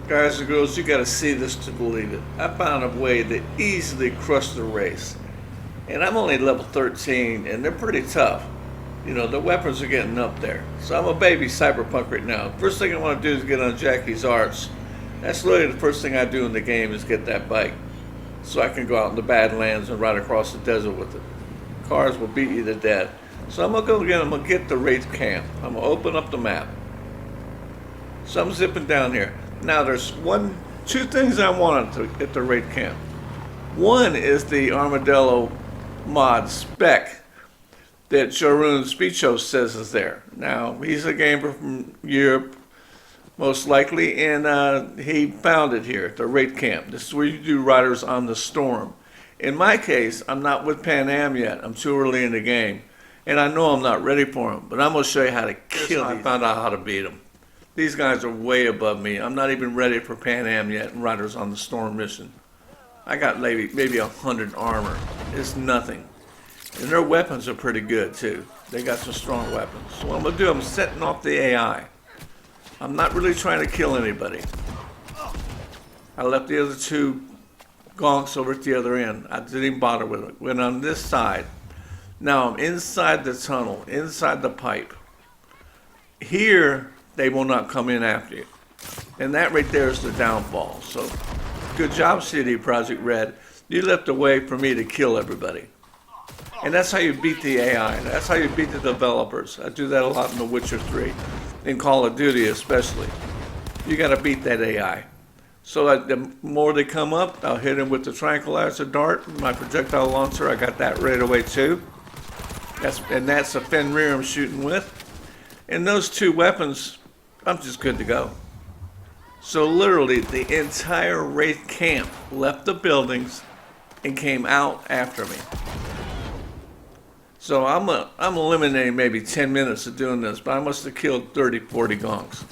Guys and girls, you gotta see this to believe it. I found a way to easily crush the race. And I'm only level 13, and they're pretty tough. You know, the weapons are getting up there. So I'm a baby Cyberpunk right now. First thing I want to do is get on Jackie's arts. That's literally the first thing I do in the game is get that bike. So I can go out in the Badlands and ride across the desert with it. Cars will beat you to death. So I'm gonna get the Wraith Camp. I'm gonna open up the map. So I'm zipping down here. Now there's two things I wanted at the Wraith Camp. One is the Armadillo Mod Spec that Jeroen Spicho says is there. Now he's a gamer from Europe, most likely, and he found it here at the Wraith Camp. This is where you do Riders on the Storm. In my case, I'm not with Pan Am yet. I'm too early in the game, and I know I'm not ready for him. But I'm gonna show you how to kill these. I found out how to beat them. These guys are way above me. I'm not even ready for Pan Am yet and Riders on the Storm mission. I got maybe 100 armor. It's nothing. And their weapons are pretty good too. They got some strong weapons. So what I'm gonna do, I'm setting off the AI. I'm not really trying to kill anybody. I left the other two gonks over at the other end. I didn't even bother with it. Went on this side. Now I'm inside the tunnel, inside the pipe. Here, they will not come in after you. And that right there is the downfall. So, good job, CD Projekt Red. You left a way for me to kill everybody. And that's how you beat the AI. That's how you beat the developers. I do that a lot in The Witcher 3, in Call of Duty especially. You got to beat that AI. So that the more they come up, I'll hit them with the tranquilizer dart, my projectile launcher. I got that right away too. That's the Fenrir I'm shooting with. And those two weapons, I'm just good to go. So literally, the entire Wraith Camp left the buildings and came out after me. So I'm eliminating maybe 10 minutes of doing this, but I must have killed 30, 40 gongs.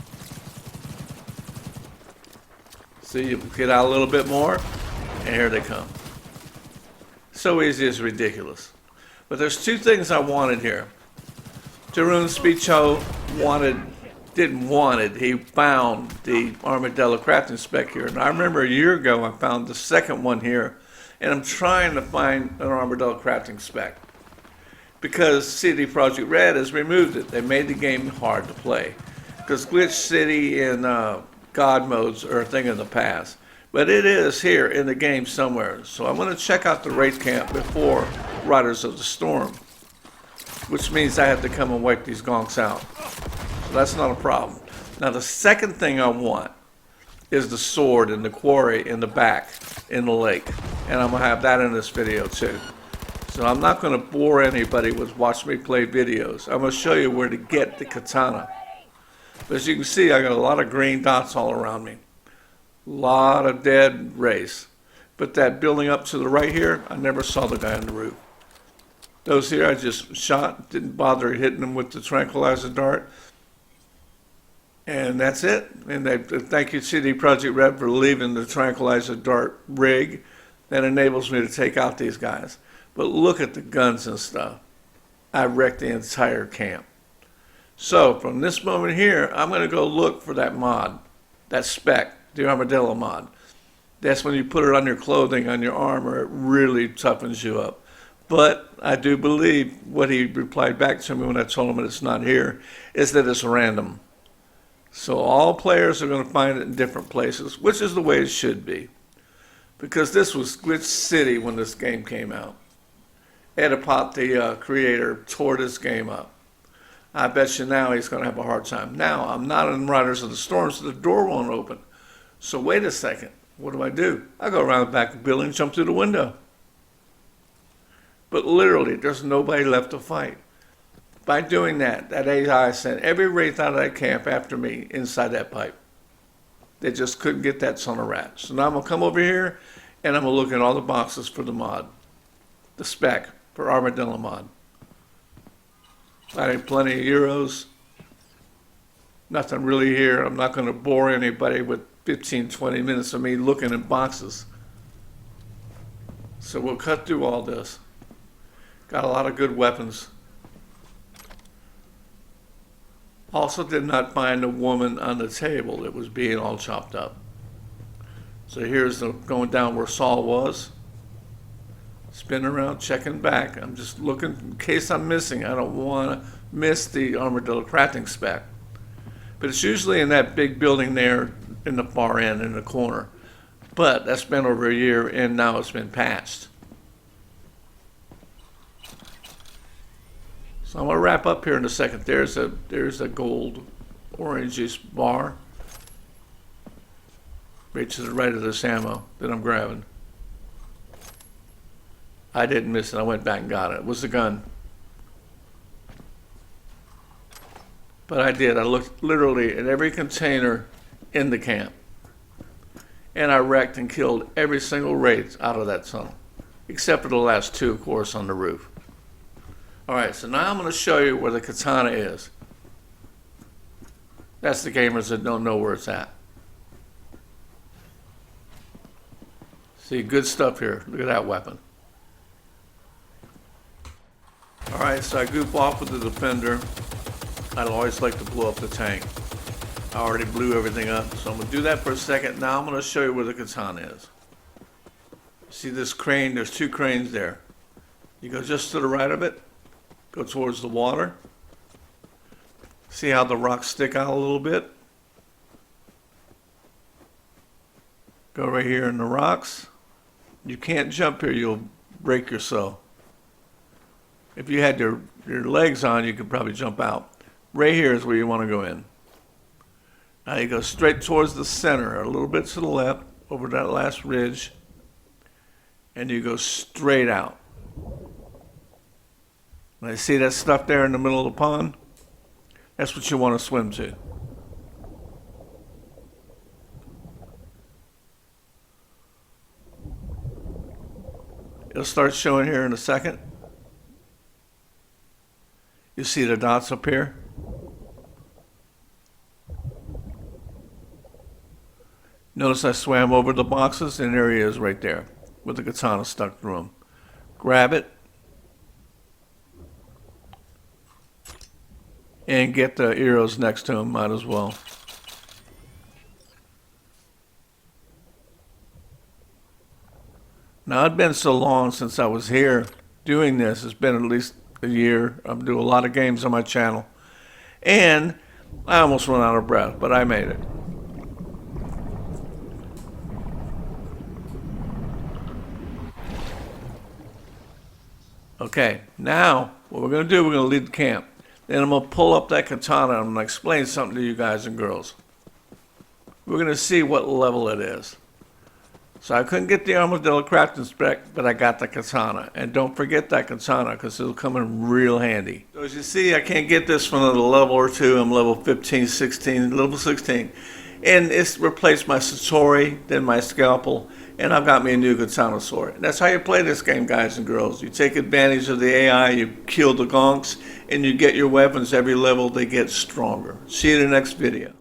See, you get out a little bit more, and here they come. So easy, it's ridiculous. But there's two things I wanted here. Jeroen Spicho he found the Armadillo Crafting Spec here. And I remember a year ago I found the second one here, and I'm trying to find an Armadillo Crafting Spec because CD Projekt Red has removed it. They made the game hard to play because Glitch City and God modes are a thing of the past. But it is here in the game somewhere. So I'm going to check out the Wraith Camp before Riders of the Storm, which means I have to come and wipe these gonks out. So that's not a problem. Now the second thing I want is the sword and the quarry in the back in the lake. And I'm going to have that in this video too. So I'm not going to bore anybody with watching me play videos. I'm going to show you where to get the katana. But as you can see, I got a lot of green dots all around me. A lot of dead race. But that building up to the right here, I never saw the guy on the roof. Those here I just shot, didn't bother hitting them with the tranquilizer dart. And that's it. And thank you CD Projekt Red for leaving the tranquilizer dart rig that enables me to take out these guys. But look at the guns and stuff. I wrecked the entire camp. So from this moment here, I'm going to go look for that mod, that spec, the Armadillo mod. That's when you put it on your clothing, on your armor, it really toughens you up. But I do believe what he replied back to me when I told him that it's not here is that it's random. So all players are going to find it in different places, which is the way it should be. Because this was Glitch City when this game came out. Edipot, the creator, tore this game up. I bet you now he's going to have a hard time. Now, I'm not in Riders of the Storm, so the door won't open. So wait a second. What do? I go around the back of the building and jump through the window. But literally, there's nobody left to fight. By doing that, that AI sent every Wraith out of that camp after me inside that pipe. They just couldn't get that son of rat. So now I'm going to come over here, and I'm going to look in all the boxes for the mod. The spec for Armadillo Mod. I had plenty of euros. Nothing really here. I'm not going to bore anybody with 15, 20 minutes of me looking in boxes. So we'll cut through all this. Got a lot of good weapons. Also did not find a woman on the table that was being all chopped up. So here's going down where Saul was. Spinning around, checking back. I'm just looking in case I'm missing. I don't want to miss the Armadillo Crafting Spec. But it's usually in that big building there in the far end in the corner. But that's been over a year and now it's been patched. So I'm going to wrap up here in a second. There's a gold orangish bar right to the right of this ammo that I'm grabbing. I didn't miss it. I went back and got it. It was a gun. But I did. I looked literally at every container in the camp. And I wrecked and killed every single Wraith out of that tunnel. Except for the last two, of course, on the roof. Alright, so now I'm going to show you where the Katana is. That's the gamers that don't know where it's at. See, good stuff here. Look at that weapon. Alright, so I goof off with the Defender. I'd always like to blow up the tank. I already blew everything up, so I'm going to do that for a second. Now I'm going to show you where the Katana is. See this crane? There's two cranes there. You go just to the right of it. Go towards the water. See how the rocks stick out a little bit? Go right here in the rocks. You can't jump here, you'll break yourself. If you had your legs on, you could probably jump out. Right here is where you want to go in. Now you go straight towards the center, a little bit to the left, over that last ridge, and you go straight out. Now you see that stuff there in the middle of the pond? That's what you want to swim to. It'll start showing here in a second. You see the dots up here? Notice I swam over the boxes and there he is right there with the Katana stuck through him. Grab it and get the arrows next to him, might as well. Now it's been so long since I was here doing this. It's been at least a year. I'm doing a lot of games on my channel. And I almost ran out of breath, but I made it. Okay, now what we're going to do, we're going to leave the camp. Then I'm going to pull up that katana and I'm going to explain something to you guys and girls. We're going to see what level it is. So I couldn't get the Armadillo Crafting Spec, but I got the Katana. And don't forget that Katana, because it'll come in real handy. So as you see, I can't get this from another level or two. I'm level 15, 16, level 16. And it's replaced my Satori, then my Scalpel, and I've got me a new Katana sword. And that's how you play this game, guys and girls. You take advantage of the AI, you kill the gonks, and you get your weapons every level, they get stronger. See you in the next video.